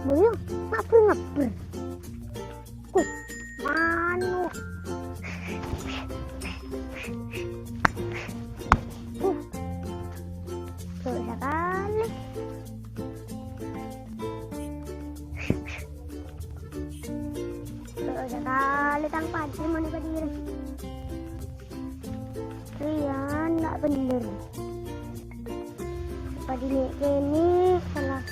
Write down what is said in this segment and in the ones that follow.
Boyo, ngapur. Manu. Sekali. Sekali tanpa hati mau nikah diri. Rian, nggak bener. Pada ini salah.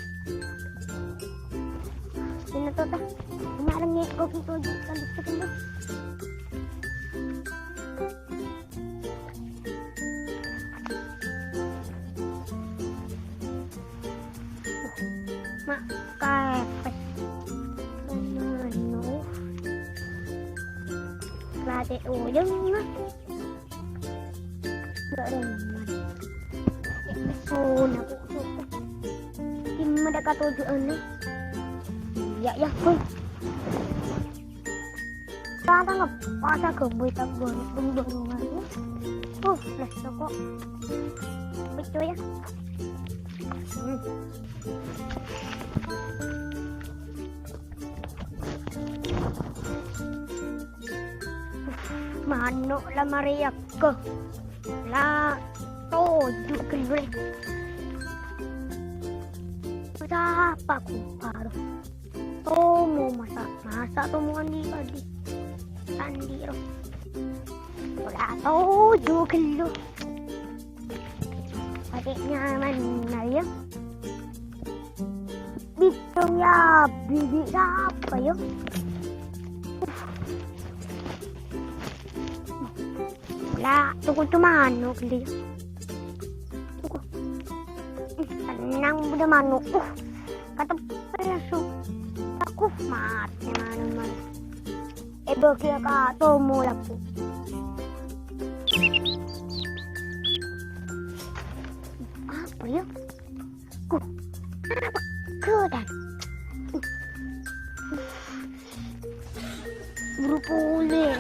Ini tuh teh, cuma lagi kopi tujuh kan dulu. Mak kepes, mana? Lade ujung mah, gak ada mana. Oh, nak suka. Timah dekat tujuan ni. Ya, kau. Tanda ngepasa ke berita bung ni. Let's go. Betul ya. Manok lah Maria ke. Lah, tujuh kelur. Siapa aku baru? Mau masak tuh mau mandi roh. Udah 7 kilo. Adiknya mana ya? Bitung ya, bibi siapa ya? Udah, tunggu cuma manuk dia. Tunggu. Tenang udah manuk. Kata pesu. Aku mati mana. Bagi ka tomo lah po. Apa ya? Apa kedan? Buru pulih.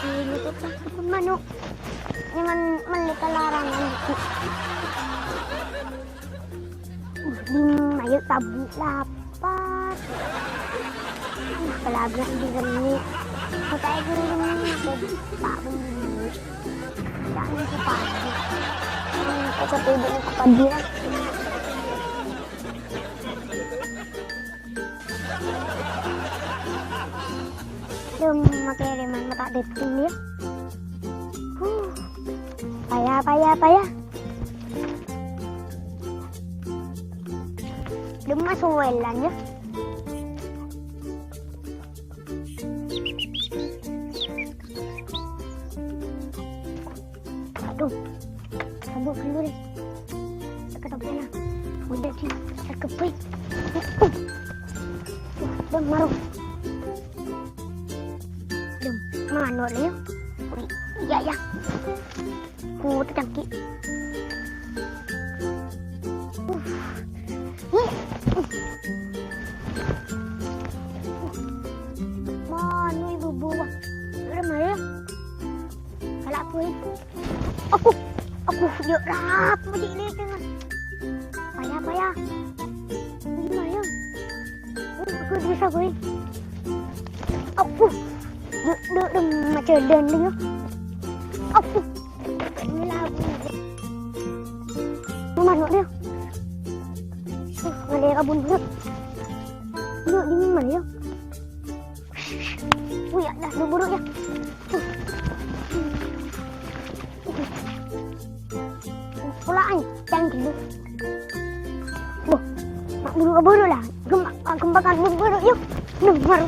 Ini tuh takut manok. Jangan malika larangan itu. Ayo tabu lapat. Pelaga di sini. Saya guru aku tak begini. Jangan sepatu. Aku tidak kepada dia. Makai reman mata deting ya. Payah. Masuk welan ya. Aduh, kabur dulu deh. Dekat sana. Udah sih, terkepit. Dem maruh. Dem, mana dia? Ya. Ku tercangkit. Mana ibu buah? Udah mana? Kalau aku ini, aku yuk rap macam ni kan? Payah. Ini mana? Aku bisa boleh. Aku yuk macam dan ni. Aku ni lagu. Mana dia? Ada kabun dulu. Duduk di mana ya? Ya dah buru ya. Pulaan jangan dulu. Nak buru lah. Gembakan buru yuk. Nomor.